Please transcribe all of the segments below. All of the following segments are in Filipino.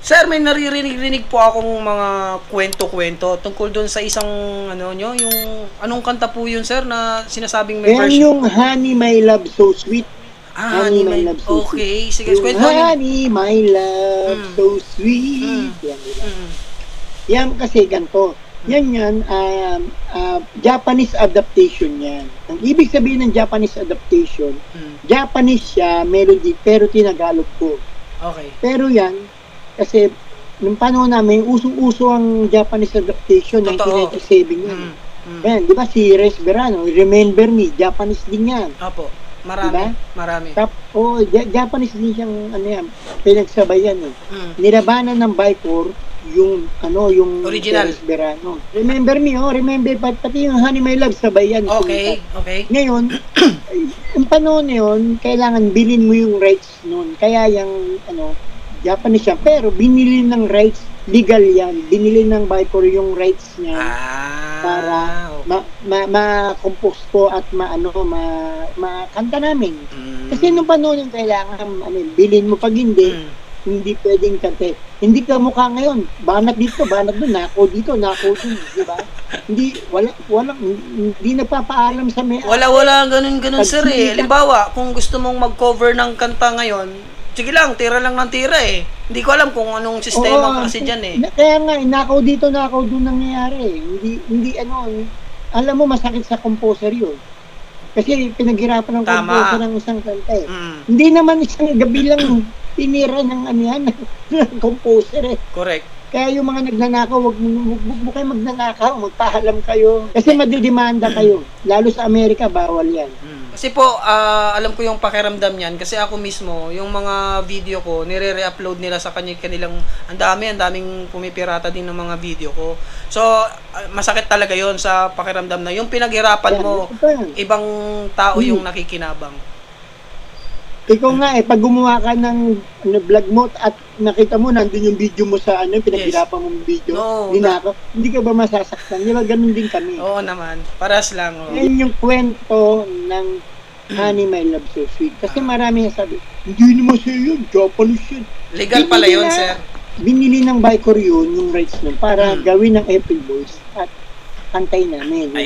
Sir, may naririnig po akong mga kwento-kwento tungkol doon sa isang ano nyo, yung anong kanta po yun, sir, na sinasabing may Yan version. yung Honey My Love So Sweet. Honey My Love So Sweet. Okay, sige, yung kwento nyo. Honey My Love So Sweet. Yan, diba? Yan kasi ganito. Yan, Japanese adaptation yan. Ang ibig sabihin ng Japanese adaptation, Japanese siya, melody, pero tinagalog ko. Okay. Pero yan, kasi nung panahon namin, usong-uso ang Japanese adaptation, 1997 yan. Yan, di ba si Res Verano, Remember Me, Japanese din yan. Opo, marami, diba? Marami. Japanese din siyang, pinagsabay yan eh. Nilabanan ng Bicor, yung original Res Verano. Remember Me, remember, pati yung Honey My Love, sabay yan. Okay, okay. Ngayon, yung panahon na yun, kailangan bilhin mo yung rights nun. Kaya yung, Japanese siya, pero binili ng rights, legal yan. Binili ng Bicor yung rights niya para ma-compose ko at makanta namin. Kasi nung panahon yung kailangan, bilhin mo pag hindi pwedeng kante. Hindi ka mukha ngayon, banat dito, banat doon, nako dito, nako doon, di ba? Hindi nagpapaalam sa may... Wala ganun sir eh. Halimbawa, kung gusto mong mag-cover ng kanta ngayon, sige lang, tira lang ng tira eh. Hindi ko alam kung anong sistema kasi dyan eh. Kaya nga, nakaw dito, nakaw doon nangyayari eh. Hindi alam mo, masakit sa composer yun. Kasi pinaghirapan ng composer ng isang kanta eh. Hindi naman isang gabi lang tinira ng ng composer eh. Correct. Kaya yung mga nagnanakaw, wag mo kayo magnanakaw, magpahalam kayo. Kasi madidemanda kayo. Lalo sa Amerika, bawal yan. Kasi po, alam ko yung pakiramdam niyan. Kasi ako mismo, yung mga video ko, nire-re-upload nila sa kanilang, ang daming pumipirata din ng mga video ko. So, masakit talaga yon sa pakiramdam na yung pinaghirapan mo, ibang tao yung nakikinabang. Ikaw nga pag gumawa ka ng vlog mo at nakita mo nandun yung video mo sa pinaghirapan mong video, hindi ka ba masasaktan? Di ba ganun din kami? Oo naman, paras lang. Yan yung kwento ng Honey My Love So Sweet. Kasi marami na sabi, hindi naman siya yun, Japanese yun. Legal pala yun, sir. Binili ng Bicor yun, yung rights nun, para gawin ng April Boys at kantay namin.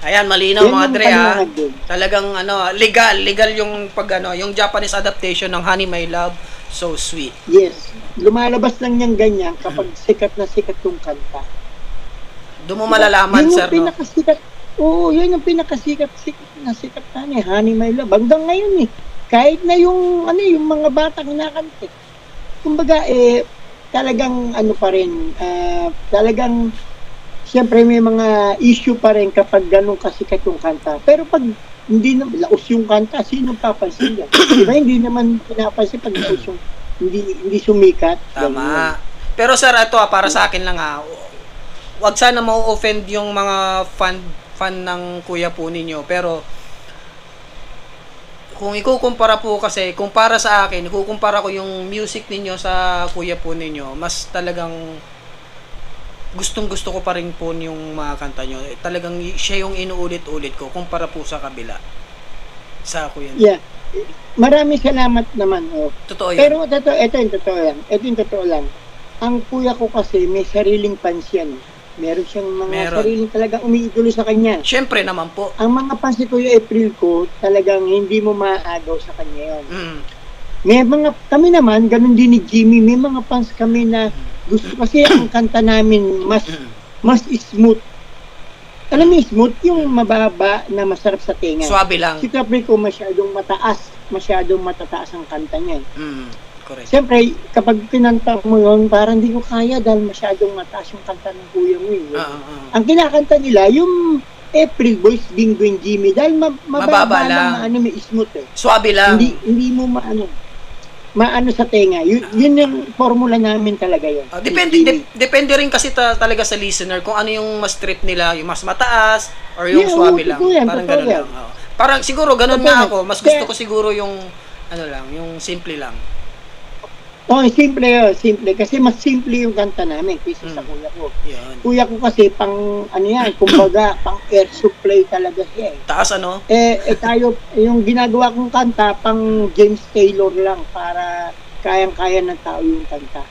Ayan, malinaw mga Dre ha. Talagang legal yung yung Japanese adaptation ng Honey My Love So Sweet. Yes. Lumalabas lang niyang ganyan kapag sikat na sikat yung kanta. Doon mo malalaman, sir, no? Yun yung pinakasikat na Honey My Love. Hanggang ngayon kahit na yung mga batang kinakanta. Kumbaga talagang pa rin, talagang siyempre may mga issue pa rin kapag ganun kasikat yung kanta. Pero pag hindi na laos yung kanta, sino papansin yan? Diba hindi naman pinapansin pag laos yung hindi sumikat. Tama. Pero sir, ito para sa akin lang wag sana ma-offend yung mga fan ng kuya po ninyo. Pero kung ikukumpara po kasi, kung para sa akin, ikukumpara ko yung music ninyo sa kuya po ninyo, mas talagang gustong-gusto ko pa rin po yung mga kanta nyo. Talagang siya yung inuulit-ulit ko kumpara po sa kabila. Sa kuya. Yeah. Maraming salamat naman. Totoo yun. Pero ito yung totoo lang. Ang kuya ko kasi may sariling fans yan. Meron siyang mga sariling talagang umiidolo sa kanya. Siyempre naman po. Ang mga fans ni Kuya April ko, talagang hindi mo maaagaw sa kanya yun. May kami naman, ganun din ni Jimmy, may mga fans kami na gusto kasi ang kanta namin mas smooth. Alam mo, smooth yung mababa na masarap sa tenga. Suabe lang. Si April ko masyadong matataas ang kanta niya. Correct. Siyempre, kapag pinanta mo yun, parang hindi ko kaya dahil masyadong mataas yung kanta ng kuya mo. Ang kinakanta nila, yung April Boys, Bingo and Jimmy, dahil mababa lang, may smooth Suabe lang. Hindi mo maano sa tenga. Yun yung formula namin talaga yun. Depende rin kasi talaga sa listener kung ano yung mas trip nila, yung mas mataas or yung suabe lang. Parang gano'n lang. Parang siguro gano'n nga ako. Mas gusto ko siguro yung yung simple lang. Simple. Kasi mas simple yung kanta namin kaysa sa kuya ko. Yan. Kuya ko kasi kumbaga, pang air supply talaga siya Taas tayo, yung ginagawa kong kanta, pang James Taylor lang para kayang-kaya ng tao yung kanta.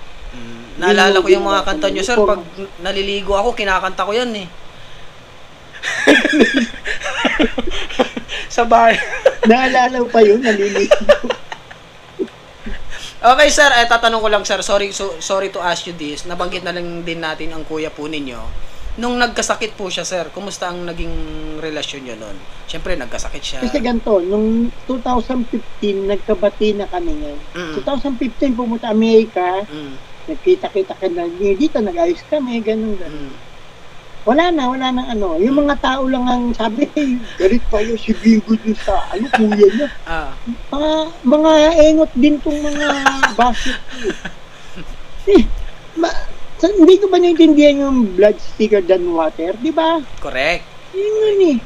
Naalala ko yung mga kanta nyo, sir. Pag naliligo ako, kinakanta ko yan eh. Sa bahay. Naalala pa yun, naliligo. Okay, sir. Tatanong ko lang, sir. Sorry to ask you this. Nabanggit na lang din natin ang kuya po ninyo. Nung nagkasakit po siya, sir, kumusta ang naging relasyon nyo nun? Siyempre, nagkasakit siya. Kasi ganito, nung 2015, nagkabati na kami ngayon. 2015, pumunta Amerika, nagkita-kita ka na dito, nag-ayos kami, ganun. Wala na ano. Yung mga tao lang ang sabi, galit pa yun si Bingo dun sa, kuya niya. Mga engot din tong mga basit. Hindi ko ba naintindihan yung blood thicker than water, di ba? Correct. Yun eh.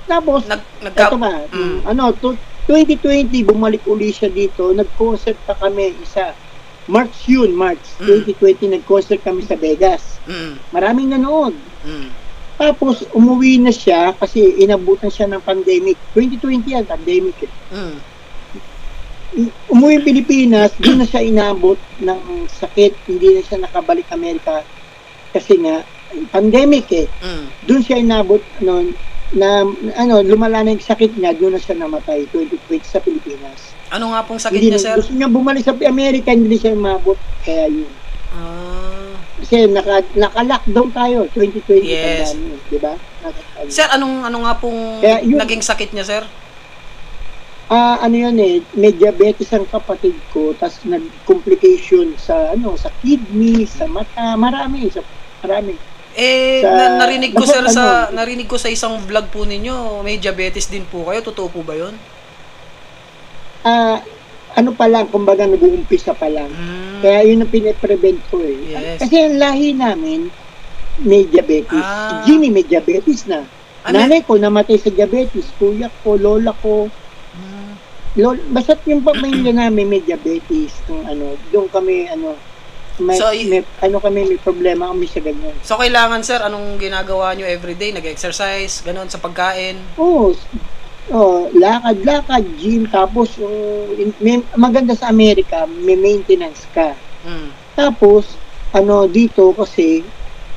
Tapos, ito ba, 2020, bumalik uli siya dito, nag-concert pa kami, March 2020, nag-concert kami sa Vegas. Maraming nanood. Tapos, umuwi na siya kasi inabutan siya ng pandemic. 2020 yan, pandemic. Umuwi Pilipinas, doon na siya inabot ng sakit, hindi na siya nakabalik Amerika kasi nga, pandemic Doon siya inabot noon na lumala na yung sakit niya, doon na siya namatay 2020 sa Pilipinas. Ano nga pong sakit niya, sir? Gusto niya bumalik sa Amerika, hindi siya umabot, kaya yun. Kasi naka-lockdown tayo 2020, yes. Di ba? Sir, ano nga pong naging sakit niya, sir? May diabetes ang kapatid ko, tas nag-complication sa kidney, sa mata, marami. Narinig ko, sir, narinig ko sa isang vlog po ninyo, may diabetes din po kayo. Totoo po ba 'yon? Pa lang, kumbaga nag-uumpisa pa lang. Kaya yun ang pine-prevent ko eh. Yes. Kasi ang lahi namin may diabetes. Si Ginny may diabetes na. Nanay ko namatay sa diabetes, kuya ko, lola ko. Basta't yung pamilya namin may diabetes, doon kami may problema kami sa ganyan. So kailangan, sir, anong ginagawa nyo everyday? Nag-exercise, gano'n sa pagkain? Lakad, gym, tapos maganda sa Amerika, may maintenance ka. Tapos dito kasi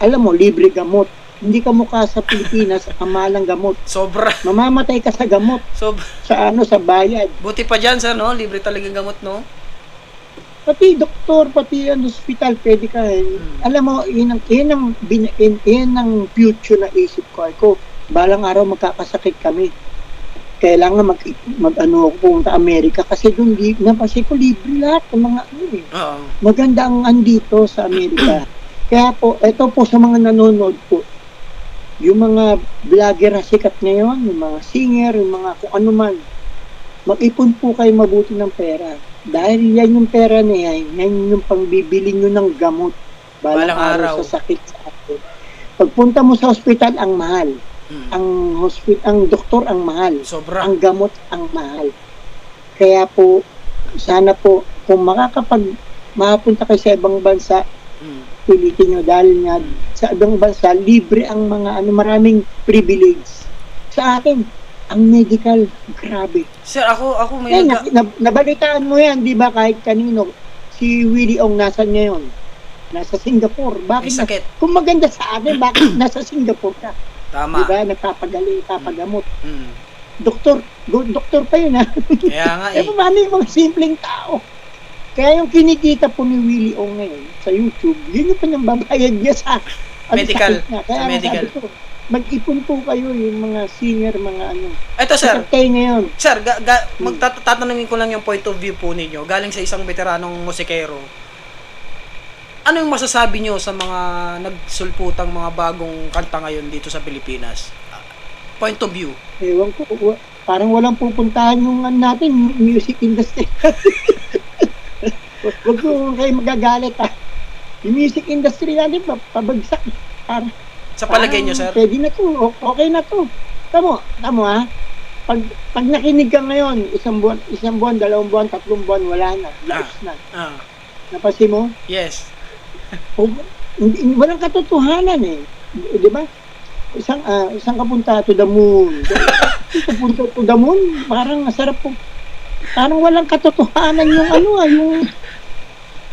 alam mo, libre gamot. Hindi ka mukha sa Pilipinas, ang malang gamot. Sobra. Mamamatay ka sa gamot. Sa bayad. Buti pa dyan, sir, no? Libre talagang gamot, no? Pati doktor, pati hospital, pwede ka. Alam mo, yun ang future na isip ko. Balang araw magkakasakit kami. Kailangan pumunta Amerika kasi doon napasi ko libre lahat ng mga maganda ang andito sa Amerika. Kaya po, ito po sa mga nanonood po, yung mga vlogger na sikat ngayon, yung mga singer, yung mga kung ano man, mag-ipon po kayo mabuti ng pera. Dahil yan yung pera na yan yung pangbibili nyo ng gamot balang araw sa sakit sa atin. Pagpunta mo sa hospital, ang mahal. Ang doktor ang mahal. Sobra. Ang gamot ang mahal. Kaya po, sana po, kung makapunta kayo sa ibang bansa, pilitin nyo dahil nga sa ibang bansa, libre ang mga maraming privilege. Sa atin, ang medical, grabe. Sir, ako may nabalitaan mo yan, di ba, kahit kanino, si Willie Ong nasan ngayon? Nasa Singapore. Bakit? May sakit. Kung maganda sa atin, bakit nasa Singapore ka? Tama. Di ba, nagpapagaling, papagamot. Doktor pa yun, ha? Kaya nga eh. Paano yung mga simpleng tao? Kaya yung kinikita po ni Willie Ong ngayon sa YouTube, yun yung pinambabayad niya sa medical. Kaya sa medical. Ko, mag-ipon po kayo yung mga singer, mga Ito, sir. Kayo ngayon. Sir, tatanungin ko lang yung point of view po ninyo. Galing sa isang veteranong musikero. Ano yung masasabi nyo sa mga nagsulputang mga bagong kanta ngayon dito sa Pilipinas? Point of view. Ewan ko, parang walang pupuntahan yung natin, music industry. Huwag ko kayo magagalit, ha. Yung music industry natin, pabagsak. Sa palagay nyo, sir? Pwede na to, okay na to. Tamo, ha. Pag nakinig ka ngayon, isang buwan, 2 buwan, 3 buwan, wala na. Laos na. Napansin mo? Yes. Walang katotohanan eh. Di ba? Isang kapunta to the moon. Kapunta to the moon, parang masarap po. parang walang katotohanan yung ano yung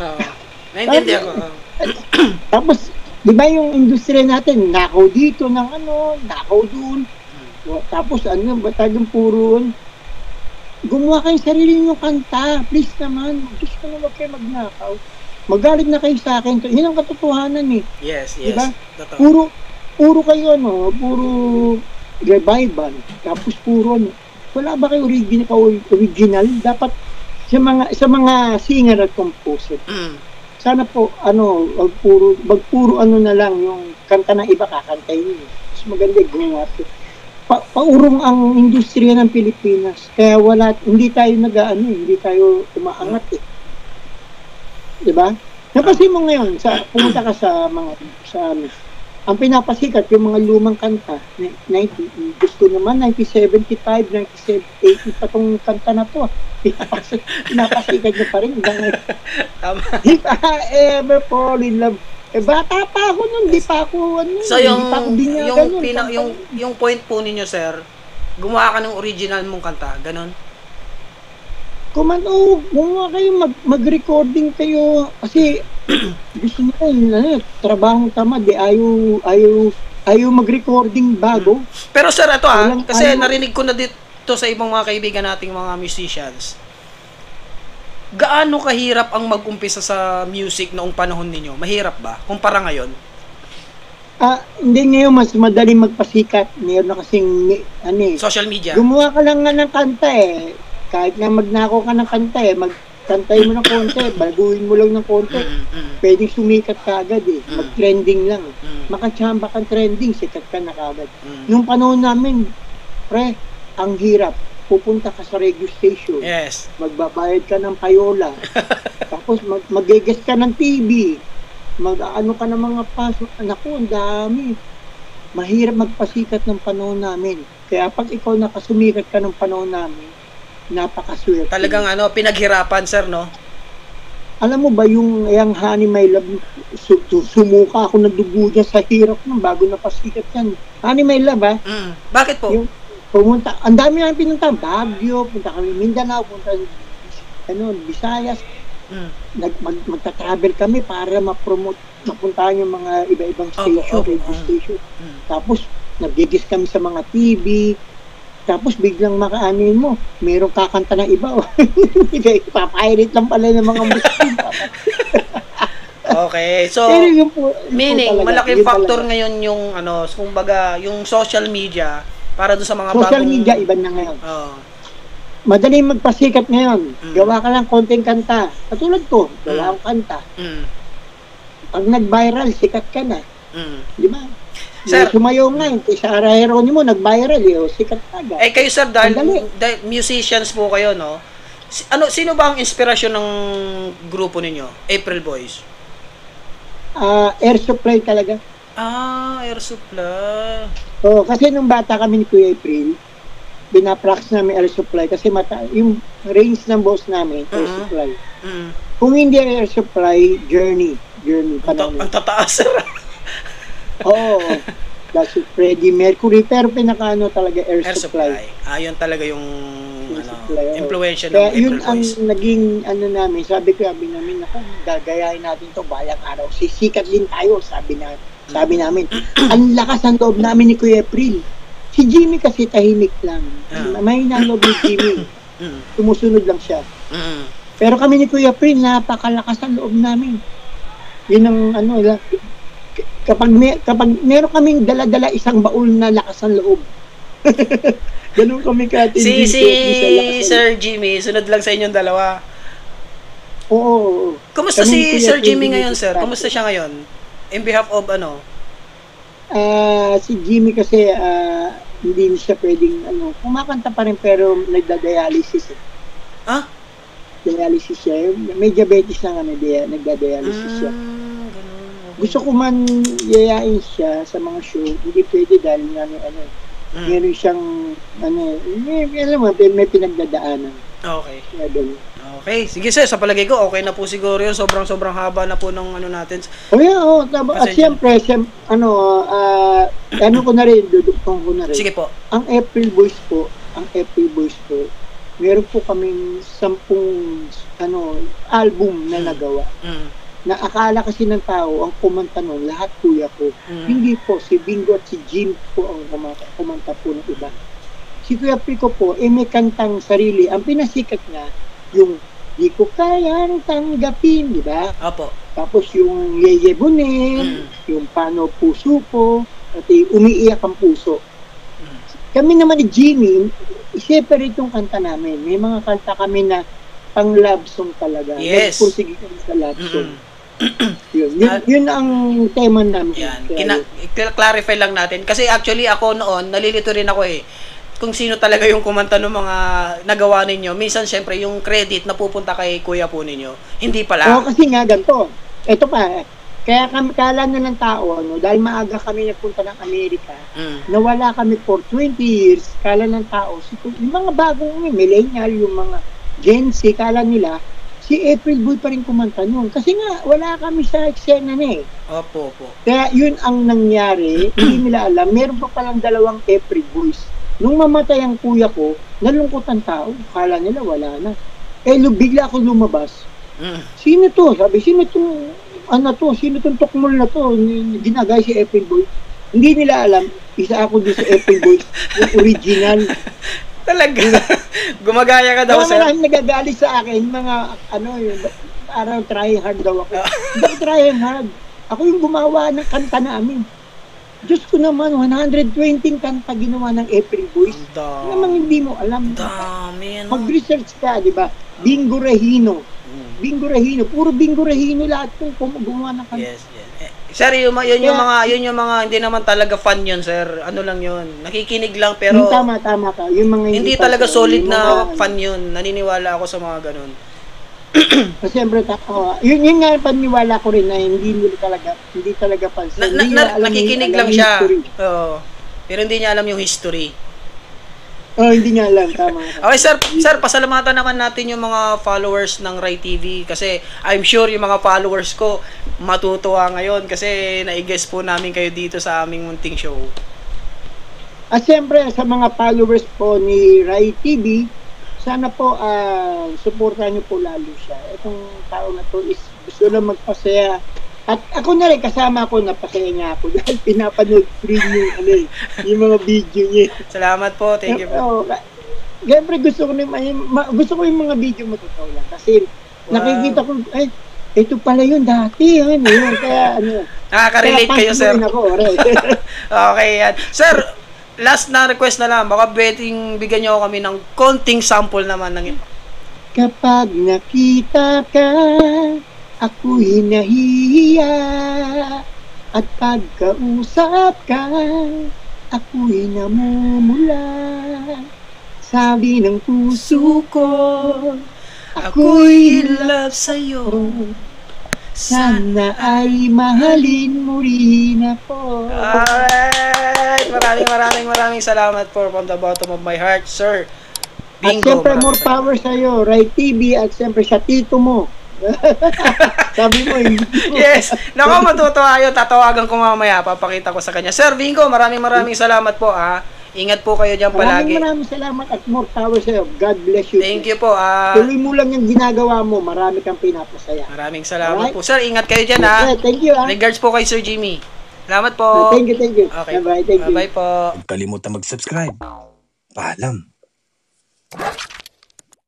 Oo. Naintindihan ko. Oo. tapos, di ba yung industriya natin, nakaw dito ng nakaw doon. Tapos ba talagang puro, gumawa kayo sarili yung kanta. Please naman, Diyos ko na wag kayo magnakaw. Magalit na kayo sa akin. Yun ang katotohanan eh. Yes. Diba? Totoo. Puro kayo puro revival. Tapos puro wala ba kayo original? Dapat sa mga singer at composer. Sana po wag puro na lang yung kanta ng iba kakantayin niyo. Mas maganda gumawa. Paurong ang industriya ng Pilipinas. Kaya hindi tayo umaangat eh. 'Di ba? Napansin mo ngayon pumunta ka ang pinapasikat yung mga lumang kanta, gusto naman 1975, 1980 pa tong kanta na to. Pinapasikat niya pa rin hanggang ngayon. Tama. If I ever fall in love. Bata pa ako nun, di pa ako So yung point po ninyo, sir, gumawa ka ng original mong kanta, ganon? Gumawa kayo, mag-recording kayo kasi gusto nyo trabahong tamad ayaw mag-recording bago. Pero sir, ito kasi narinig ko na dito sa ibang mga kaibigan nating mga musicians. Gaano kahirap ang mag-umpisa sa music noong panahon ninyo? Mahirap ba? Kumpara ngayon? Hindi ngayon mas madaling magpasikat. Ngayon na kasing social media. Gumawa ka lang ng kanta eh. Kahit na magnako ka ng kanta eh, magkantay mo ng konti, baguhin mo lang ng konti. Pwedeng sumikat ka agad eh. Mag-trending lang. Makatsamba kang trending, sikat ka na kagad. Nung panahon namin, pre, ang hirap. Pupunta ka sa radio station. Yes. Magbabayad ka ng payola. Tapos mag-guest ka ng TV. Mag-ano ka ng mga paso. Naku, ang dami. Mahirap magpasikat ng panahon namin. Kaya pag ikaw nakasumikat ka ng panahon namin, napakaswerte. Talagang pinaghirapan, sir, no? Alam mo ba yung Honey My Love, sumuka ako ng dugo dyan sa hirap nun bago napasikat yan. Honey My Love, Bakit po? Pumunta, ang dami namin pinunta, Baguio, punta kami Mindanao, punta Visayas. Magta-travel kami para ma-promote, mapuntahan yung mga iba-ibang station, radio station. Tapos, nag-gigis kami sa mga TV. Tapos, biglang makaanin mo, mayroong kakanta ng iba. Papairit lang pala ng mga muslim. Okay, so, meaning, malaking factor ngayon yung, kumbaga, yung social media, para doon sa mga social media, iba na ngayon. Madaling magpasikat ngayon. Gawa ka lang konting kanta. Katulad ko, gawa akong kanta. Pag nag-viral, sikat ka na. Di ba? Sir, sumayaw nga yun. Sa Araheronimo, nag-viral sikat ka agad. Kayo sir, dahil musicians po kayo, no? Sino ba ang inspirasyon ng grupo ninyo? April Boys? Air Supply talaga. Air Supply. Kasi nung bata kami ni Kuya April, binaprax namin Air Supply kasi yung range ng boss namin, Air Supply. Kung hindi Air Supply, Journey. Ang tataas, sir. Oo. That's Freddie Mercury, pero pinakaano talaga Air Supply. Yun talaga yung impluwensya ng Kaya April yun ang Boys. naging namin, sabi namin, gagayahin natin to balang araw. Sisikat din tayo, sabi namin. Ang lakas ang loob namin ni Kuya April. Si Jimmy kasi tahimik lang. Mahina ang loob ni Jimmy. Sumusunod lang siya. Pero kami ni Kuya April, napakalakas ang loob namin. Yun ang kapag meron kaming dala-dala isang baul na lakas ang loob. Ganun kami katindi. Si Sir Jimmy, sunod lang sa inyong dalawa. Oo. Kumusta si Sir Jimmy ngayon, sir? Kumusta siya ngayon? In behalf of si Jimmy kasi hindi siya pwedeng kumakanta pa rin pero nagda-dialysis dialysis siya. May diabetes na nagda-dialysis siya. Gusto ko man yayain siya sa mga show, hindi pwede dahil meron siyang may pinagdadaanan. Okay. Okay, sige sir, sa palagay ko okay na po siguro 'yun. Sobrang haba na po ng natin. At siyempre, ko na rin, dudugtong ko na rin. Sige po. Ang April Boys po, meron po kaming 10 album na nagawa. Na akala kasi ng tao, ang kumanta nun, lahat kuya ko. Hindi po, si Bingo at si Jim po ang kumanta po ng iba. Si Kuya Pico po, may kantang sarili. Ang pinasikat niya, yung di ko kayang tanggapin, di ba? Opo. Tapos yung Yeye Bunin, yung Paano Puso Ko, at Umiiyak ang Puso. Kami naman ni Jimmy, separate yung kanta namin. May mga kanta kami na pang love song talaga. Yes. Nagpursige kami sa love song. Yun ang tema namin. Yan. Clarify lang natin. Kasi actually ako noon, nalilito rin ako kung sino talaga yung kumanta ng mga nagawa ninyo. Minsan syempre yung credit na pupunta kay kuya po ninyo. Hindi pala. Oo, kasi nga ganito. Ito pa, kaya kala na ng tao, dahil maaga kami nagpunta ng Amerika, nawala kami for 20 years, kala ng tao, yung mga bagong millennial, yung mga Gen Z, kala nila, si April Boy pa rin kumanta noon. Kasi nga, wala kami sa eksena na Opo. Kaya yun ang nangyari, hindi nila alam, meron pa palang 2 April Boys. Nung mamatay ang kuya ko, nalungkot ang tao, kala nila wala na. Bigla ako lumabas. Sino to? Sabi, sino tong tukmol na to? Ginagay si April Boy. Hindi nila alam, isa ako din sa April Boy, yung original. Talaga? Gumagaya ka daw, sir? Maraming nagagalit sa akin, mga, parang trying hard daw ako. Hindi ako trying hard. Ako yung gumawa ng kanta namin. Diyos ko naman, 120 kanta ginawa ng April Boys. Namang hindi mo alam. Dami, Mag-research ka, di ba? Bingo Regino. Bingo Regino. Puro Bingo Regino lahat kung gumawa ng kanta. Yes. Sir, yun yung mga hindi naman talaga fan yun, sir. Ano lang yun. Nakikinig lang pero Tama ka. Yung mga hindi talaga solid na fan yun. Naniniwala ako sa mga ganun. Siyempre, yun nga paniwala ko rin na hindi talaga fan. Nakikinig lang siya. Oo. Pero hindi niya alam yung history. Hindi niya alam, tama. Okay, sir, pasalamatan naman natin yung mga followers ng Rai TV kasi I'm sure yung mga followers ko matutuwa ngayon kasi na-guest po namin kayo dito sa aming munting show. At siyempre, sa mga followers po ni Rai TV, sana po suportahan niyo po lalo siya. Itong tao na to is gusto lang magpasaya. At ako na rin, kasama ko, napasaya niya ako dahil pinapanood rin yung mga video niya. Salamat po, thank you po. Siyempre gusto ko yung mga video mo totoo lang. Kasi nakikita ko, ito pala yun dati. Kaya nakaka-relate kayo, sir. Ako, okay, yan. Sir, last na request na lang. Baka bigyan niyo kami ng konting sample naman ng ito. Kapag nakita ka, ako'y nahihiya, at pagkausap ka, ako'y namumula. Sabi ng puso ko, ako'y in love sa'yo. Sana ay mahalin mo rin ako. Alright! Maraming salamat po from the bottom of my heart, sir. Bingo. At siyempre, more power sa'yo, Rai TV, at siyempre sa tito mo. Sabi mo, hindi mo. Yes! Naku, matutuwa yun. Tatawagan ko mamaya. Papakita ko sa kanya. Sir Bingo, maraming salamat po. Ingat po kayo dyan palagi. Maraming salamat at more power sa'yo. God bless you. Thank you po. Tuloy mo lang yung ginagawa mo. Marami kang pinapasaya. Maraming salamat po. Sir, ingat kayo dyan Thank you. Regards po kay Sir Jimmy. Salamat po. Thank you. Okay. Bye-bye. Thank you. Bye-bye po. Huwag kalimutan mag-subscribe. Paalam.